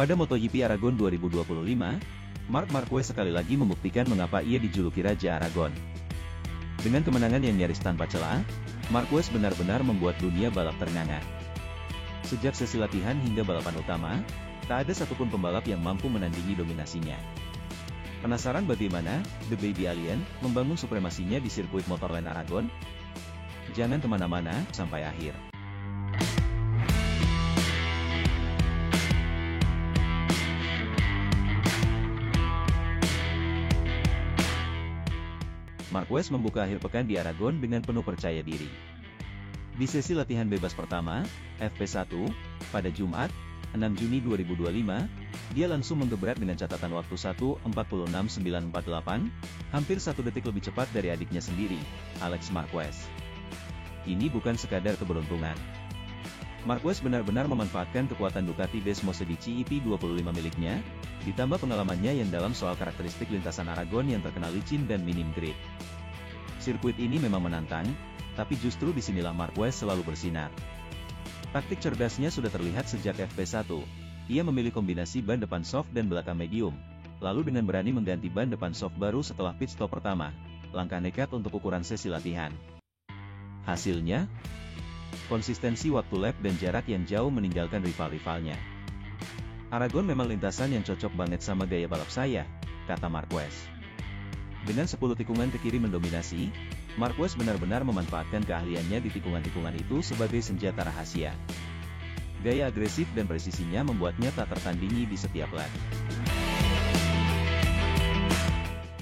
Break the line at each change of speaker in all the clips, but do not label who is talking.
Pada MotoGP Aragon 2025, Marc Marquez sekali lagi membuktikan mengapa ia dijuluki Raja Aragon. Dengan kemenangan yang nyaris tanpa celah, Marquez benar-benar membuat dunia balap ternganga. Sejak sesi latihan hingga balapan utama, tak ada satupun pembalap yang mampu menandingi dominasinya. Penasaran bagaimana The Baby Alien membangun supremasinya di sirkuit Motorland Aragon? Jangan kemana-mana sampai akhir. Marquez membuka akhir pekan di Aragon dengan penuh percaya diri. Di sesi latihan bebas pertama, FP1, pada Jumat, 6 Juni 2025, dia langsung menggebrak dengan catatan waktu 1:46.948, hampir 1 detik lebih cepat dari adiknya sendiri, Alex Marquez. Ini bukan sekadar keberuntungan. Marquez benar-benar memanfaatkan kekuatan Ducati Desmo Sedici EP25 miliknya, ditambah pengalamannya yang dalam soal karakteristik lintasan Aragon yang terkenal licin dan minim grip. Sirkuit ini memang menantang, tapi justru disinilah Marquez selalu bersinar. Taktik cerdasnya sudah terlihat sejak FP1. Ia memilih kombinasi ban depan soft dan belakang medium, lalu dengan berani mengganti ban depan soft baru setelah pit stop pertama, langkah nekat untuk ukuran sesi latihan. Hasilnya, konsistensi waktu lap dan jarak yang jauh meninggalkan rival-rivalnya. Aragon memang lintasan yang cocok banget sama gaya balap saya, kata Marquez. Dengan 10 tikungan ke kiri mendominasi, Marquez benar-benar memanfaatkan keahliannya di tikungan-tikungan itu sebagai senjata rahasia. Gaya agresif dan presisinya membuatnya tak tertandingi di setiap lap.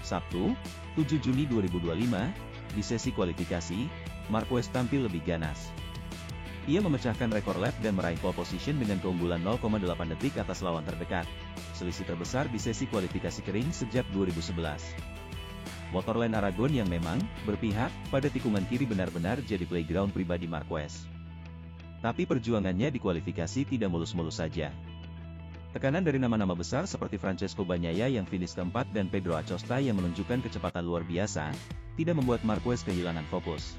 Sabtu, 7 Juni 2025, di sesi kualifikasi, Marquez tampil lebih ganas. Ia memecahkan rekor lap dan meraih pole position dengan keunggulan 0,8 detik atas lawan terdekat, selisih terbesar di sesi kualifikasi kering sejak 2011. Motorland Aragon yang memang berpihak pada tikungan kiri benar-benar jadi playground pribadi Marquez. Tapi perjuangannya di kualifikasi tidak mulus-mulus saja. Tekanan dari nama-nama besar seperti Francesco Bagnaia yang finish keempat dan Pedro Acosta yang menunjukkan kecepatan luar biasa, tidak membuat Marquez kehilangan fokus.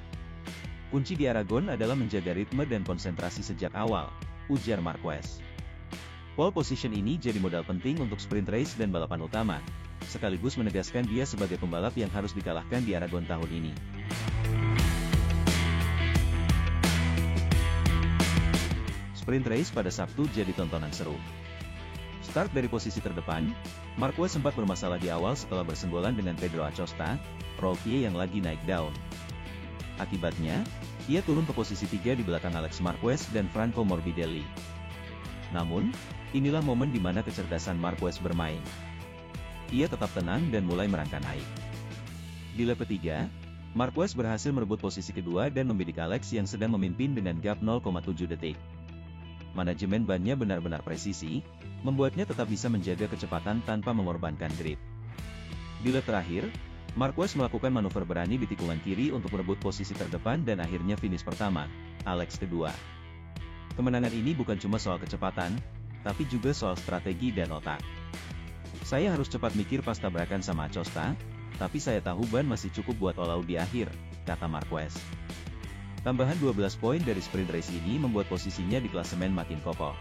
Kunci di Aragon adalah menjaga ritme dan konsentrasi sejak awal, ujar Marquez. Pole position ini jadi modal penting untuk sprint race dan balapan utama, sekaligus menegaskan dia sebagai pembalap yang harus dikalahkan di Aragon tahun ini. Sprint race pada Sabtu jadi tontonan seru. Start dari posisi terdepan, Marquez sempat bermasalah di awal setelah bersenggolan dengan Pedro Acosta, rookie yang lagi naik daun. Akibatnya, ia turun ke posisi 3 di belakang Alex Marquez dan Franco Morbidelli. Namun, inilah momen di mana kecerdasan Marquez bermain. Ia tetap tenang dan mulai merangkak naik. Di lap ketiga, Marquez berhasil merebut posisi kedua dan membidik Alex yang sedang memimpin dengan gap 0,7 detik. Manajemen bannya benar-benar presisi, membuatnya tetap bisa menjaga kecepatan tanpa mengorbankan grip. Di lap terakhir, Marquez melakukan manuver berani di tikungan kiri untuk merebut posisi terdepan dan akhirnya finish pertama, Alex kedua. Kemenangan ini bukan cuma soal kecepatan, tapi juga soal strategi dan otak. Saya harus cepat mikir pas tabrakan sama Acosta, tapi saya tahu ban masih cukup buat all out di akhir, kata Marquez. Tambahan 12 poin dari sprint race ini membuat posisinya di klasemen makin kokoh.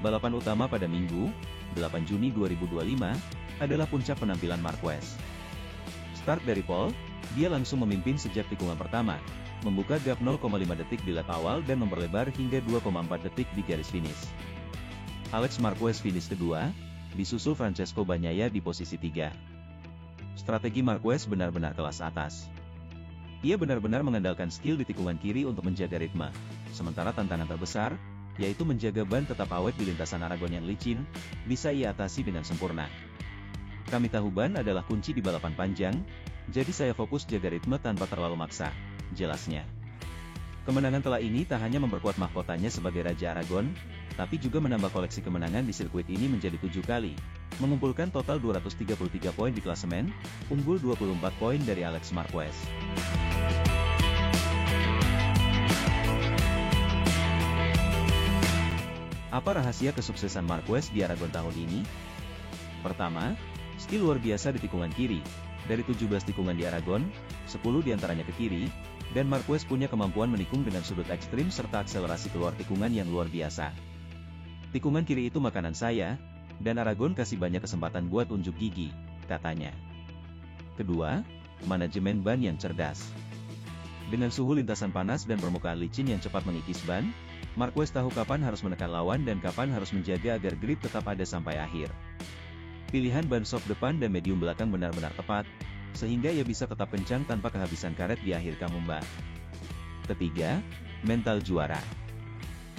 Balapan utama pada Minggu, 8 Juni 2025, adalah puncak penampilan Marquez. Start dari pole, dia langsung memimpin sejak tikungan pertama, membuka gap 0,5 detik di lap awal dan memperlebar hingga 2,4 detik di garis finish. Alex Marquez finish kedua, disusul Francesco Bagnaia di posisi 3. Strategi Marquez benar-benar kelas atas. Ia benar-benar mengandalkan skill di tikungan kiri untuk menjaga ritme, sementara tantangan terbesar, yaitu menjaga ban tetap awet di lintasan Aragon yang licin, bisa ia atasi dengan sempurna. Kami tahu ban adalah kunci di balapan panjang, jadi saya fokus jaga ritme tanpa terlalu maksa, jelasnya. Kemenangan telah ini tak hanya memperkuat mahkotanya sebagai Raja Aragon, tapi juga menambah koleksi kemenangan di sirkuit ini menjadi 7 kali, mengumpulkan total 233 poin di klasemen, unggul 24 poin dari Alex Marquez. Apa rahasia kesuksesan Marquez di Aragon tahun ini? Pertama, skill luar biasa di tikungan kiri. Dari 17 tikungan di Aragon, 10 diantaranya ke kiri, dan Marquez punya kemampuan menikung dengan sudut ekstrim serta akselerasi keluar tikungan yang luar biasa. Tikungan kiri itu makanan saya, dan Aragon kasih banyak kesempatan buat unjuk gigi, katanya. Kedua, manajemen ban yang cerdas. Dengan suhu lintasan panas dan permukaan licin yang cepat mengikis ban, Marquez tahu kapan harus menekan lawan dan kapan harus menjaga agar grip tetap ada sampai akhir. Pilihan ban sok depan dan medium belakang benar-benar tepat, sehingga ia bisa tetap kencang tanpa kehabisan karet di akhir kamumba. Ketiga, mental juara.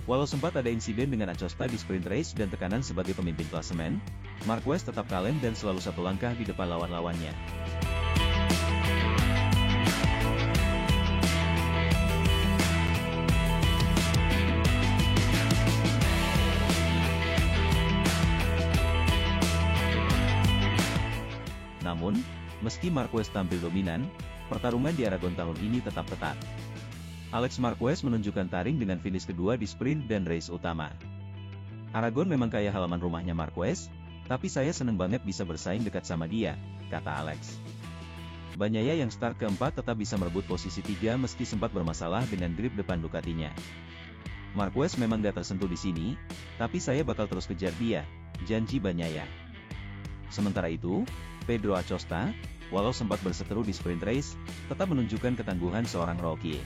Walau sempat ada insiden dengan Acosta di sprint race dan tekanan sebagai pemimpin klasemen, Marquez tetap kalem dan selalu satu langkah di depan lawan-lawannya. Namun, meski Marquez tampil dominan, pertarungan di Aragon tahun ini tetap ketat. Alex Marquez menunjukkan taring dengan finish kedua di sprint dan race utama. Aragon memang kayak halaman rumahnya Marquez, tapi saya seneng banget bisa bersaing dekat sama dia, kata Alex. Bagnaia yang start keempat tetap bisa merebut posisi 3 meski sempat bermasalah dengan grip depan Ducatinya. Marquez memang gak tersentuh di sini, tapi saya bakal terus kejar dia, janji Bagnaia. Sementara itu, Pedro Acosta, walau sempat berseteru di sprint race, tetap menunjukkan ketangguhan seorang rookie.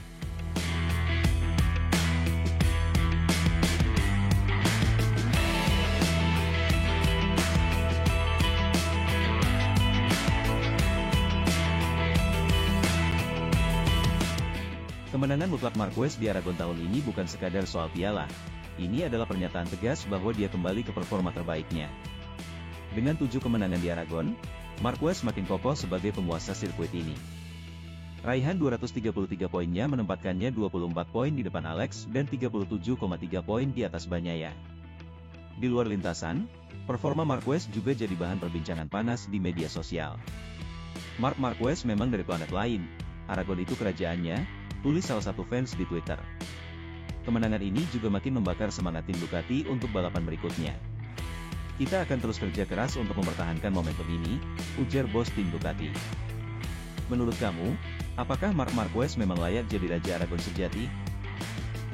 Kemenangan mutlak Marquez di Aragon tahun ini bukan sekadar soal piala. Ini adalah pernyataan tegas bahwa dia kembali ke performa terbaiknya. Dengan 7 kemenangan di Aragon, Marquez makin kokoh sebagai penguasa sirkuit ini. Raihan 233 poinnya menempatkannya 24 poin di depan Alex dan 37,3 poin di atas Bagnaia. Di luar lintasan, performa Marquez juga jadi bahan perbincangan panas di media sosial. Marc Marquez memang dari planet lain, Aragon itu kerajaannya, tulis salah satu fans di Twitter. Kemenangan ini juga makin membakar semangat tim Ducati untuk balapan berikutnya. Kita akan terus kerja keras untuk mempertahankan momentum ini, ujar bos tim Ducati. Menurut kamu, apakah Marc Marquez memang layak jadi Raja Aragon sejati?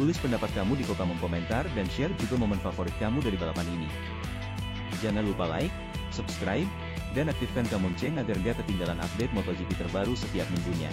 Tulis pendapat kamu di kolom komentar dan share juga momen favorit kamu dari balapan ini. Jangan lupa like, subscribe, dan aktifkan lonceng agar gak ketinggalan update MotoGP terbaru setiap minggunya.